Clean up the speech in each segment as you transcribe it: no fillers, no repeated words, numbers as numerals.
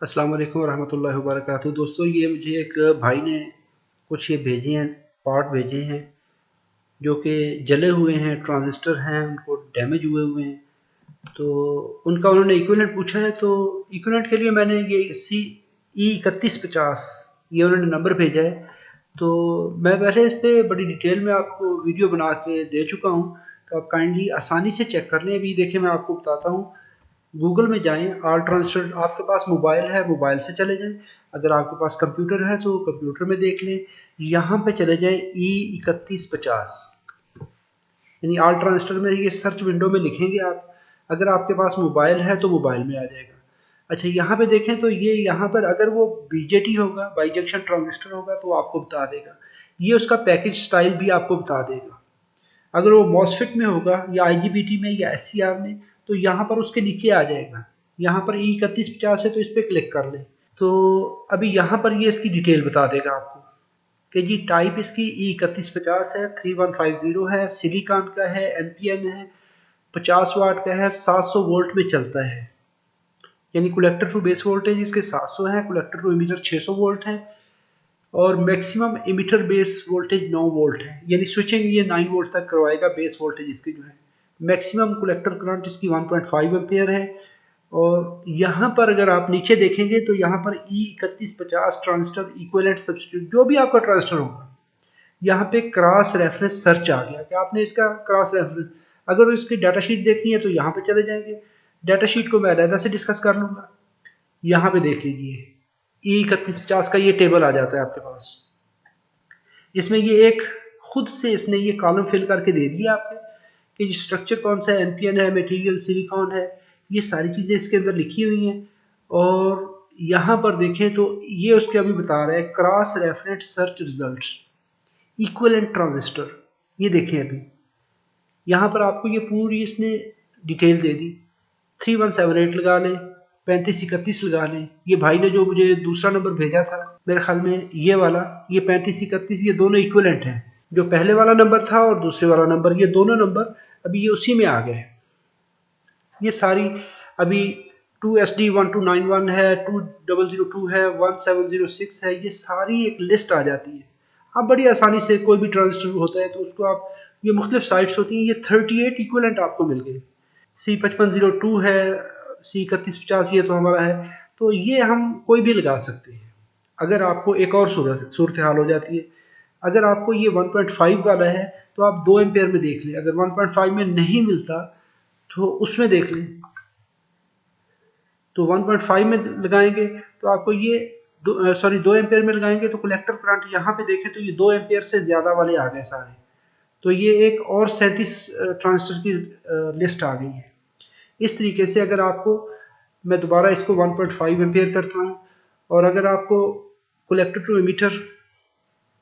अस्सलाम वालेकुम रहमतुल्लाहि व बरकातहू। दोस्तों, ये मुझे एक भाई ने कुछ ये भेजे हैं, पार्ट भेजे हैं जो कि जले हुए हैं, ट्रांजिस्टर हैं, उनको डैमेज हुए हुए हैं। तो उनका उन्होंने इक्विवेलेंट पूछा है। तो इक्विवेलेंट के लिए मैंने ये CE3150 ये उन्होंने नंबर भेजा है। तो मैं पहले इस पर बड़ी डिटेल में आपको वीडियो बना के दे चुका हूँ, तो आप काइंडली आसानी से चेक कर लें। अभी देखिए, मैं आपको बताता हूँ। गूगल में जाएं, ऑल ट्रांसफर, आपके पास मोबाइल है, मोबाइल से चले जाएं। अगर आपके पास कंप्यूटर है तो कंप्यूटर में देख लें। यहाँ पे चले जाएं E3150, यानी ऑल ट्रांसफर में ये सर्च विंडो में लिखेंगे आप। अगर आपके पास मोबाइल है तो मोबाइल में आ जाएगा। अच्छा, यहाँ पे देखें तो ये यहाँ पर अगर वो BJT होगा, बाई जंक्शन ट्रांजिस्टर होगा, तो आपको बता देगा। ये उसका पैकेज स्टाइल भी आपको बता देगा। अगर वो मॉसफेट में होगा या IGBT में या SCR में, तो यहाँ पर उसके नीचे आ जाएगा। यहाँ पर E3150 है तो इस पर क्लिक कर लें। तो अभी यहाँ पर ये इसकी डिटेल बता देगा आपको कि जी टाइप इसकी E3150 है, 3150 है, सिलिकॉन का है, NPN है, 50 वाट का है, 700 वोल्ट में चलता है। यानी कलेक्टर टू बेस वोल्टेज इसके 700 है, कलेक्टर टू एमीटर 600 वोल्ट है, और maximum emitter base voltage 9 volt है। यानी स्विचिंग ये 9 वोल्ट तक करवाएगा। बेस वोल्टेज इसकी जो है, मैक्सिमम कलेक्टर करंट इसकी 1.5 एम्पियर है। और यहाँ पर अगर आप नीचे देखेंगे तो यहाँ पर E3150 ट्रांजिस्टर इक्विवेलेंट सब्स्टिट्यूट, जो भी आपका ट्रांजिस्टर होगा, यहाँ पे क्रॉस रेफरेंस सर्च आ गया कि आपने इसका क्रॉस रेफरेंस, अगर इसकी डाटा शीट देखनी है तो यहाँ पे चले जाएंगे। डाटा शीट को मैं अलग से डिस्कस कर लूँगा। यहाँ पे देख लीजिए, E3150 का ये टेबल आ जाता है आपके पास। इसमें ये एक खुद से इसने ये कॉलम फिल करके दे दिया आपके कि स्ट्रक्चर कौन सा है, NPN है, मटेरियल सिलिकॉन है, ये सारी चीज़ें इसके अंदर लिखी हुई हैं। और यहाँ पर देखें तो ये उसके अभी बता रहा है cross reference search result equivalent transistor. ये देखें, अभी यहाँ पर आपको ये पूरी इसने डिटेल दे दी। 3178 लगा लें, 3531 लगा लें। ये भाई ने जो मुझे दूसरा नंबर भेजा था, मेरे ख्याल में ये वाला, ये 3531, ये दोनों इक्विवेलेंट हैं। जो पहले वाला नंबर था और दूसरे वाला नंबर, ये दोनों नंबर अभी ये उसी में आ गए। ये सारी अभी 2SD1291 है, 2002 है, 1706 है, ये सारी एक लिस्ट आ जाती है। आप बड़ी आसानी से, कोई भी ट्रांजिस्टर होता है तो उसको आप, ये मुख्तलिफ साइट्स होती हैं, ये 38 इक्विवेलेंट आपको मिल गए। C5502 है, C3150 ये तो हमारा है। तो ये हम कोई भी लगा सकते हैं। अगर आपको एक और सूरत हाल हो जाती है, अगर आपको ये 1.5 वाला है तो आप 2 एम्पेयर में देख लें। अगर 1.5 में नहीं मिलता तो उसमें देख लें। तो 1.5 में लगाएंगे तो आपको ये 2 एम्पेयर में लगाएंगे तो कलेक्टर करंट यहाँ पे देखें तो ये 2 एम्पेयर से ज़्यादा वाले आ गए सारे। तो ये एक और 37 ट्रांजिस्टर की लिस्ट आ गई है। इस तरीके से अगर आपको, मैं दोबारा इसको 1.5 एम्पेयर करता हूँ, और अगर आपको कलेक्टर टू एमीटर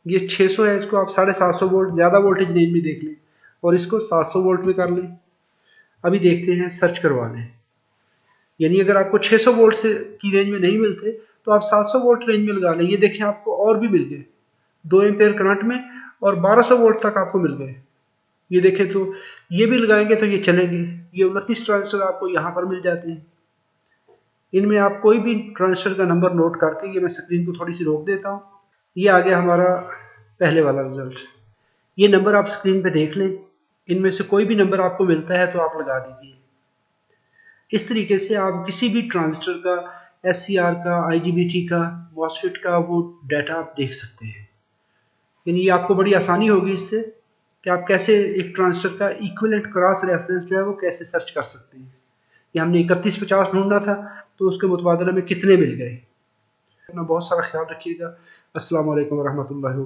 ये 600 है, इसको आप 750 वोल्ट ज़्यादा वोल्टेज रेंज में देख लें, और इसको 700 वोल्ट में कर लें। अभी देखते हैं, सर्च करवा लें। यानी अगर आपको 600 वोल्ट से की रेंज में नहीं मिलते तो आप 700 वोल्ट रेंज में लगा लें। ये देखें, आपको और भी मिल गए 2 एम्पेयर करंट में, और 1200 वोल्ट तक आपको मिल गए। ये देखें, तो ये भी लगाएंगे तो ये चलेंगे। ये 29 ट्रांजिस्टर आपको यहाँ पर मिल जाते हैं। इनमें आप कोई भी ट्रांजिस्टर का नंबर नोट करके, ये मैं स्क्रीन को थोड़ी सी रोक देता हूँ। ये आ गया हमारा पहले वाला रिजल्ट। ये नंबर आप स्क्रीन पे देख लें। इनमें से कोई भी नंबर आपको मिलता है तो आप लगा दीजिए। इस तरीके से आप किसी भी ट्रांजिस्टर का, SCR का, IGBT का, मॉसफेट का वो डाटा आप देख सकते हैं। यानी ये आपको बड़ी आसानी होगी इससे कि आप कैसे एक ट्रांजिस्टर का इक्विवेलेंट क्रॉस रेफरेंस जो है वो कैसे सर्च कर सकते हैं। ये हमने 3150 ढूंढना था तो उसके मुतबादला में कितने मिल गए। अपना बहुत सारा ख्याल रखिएगा। अस्सलाम वालेकुम रहमतुल्लाहि व बरकातहू।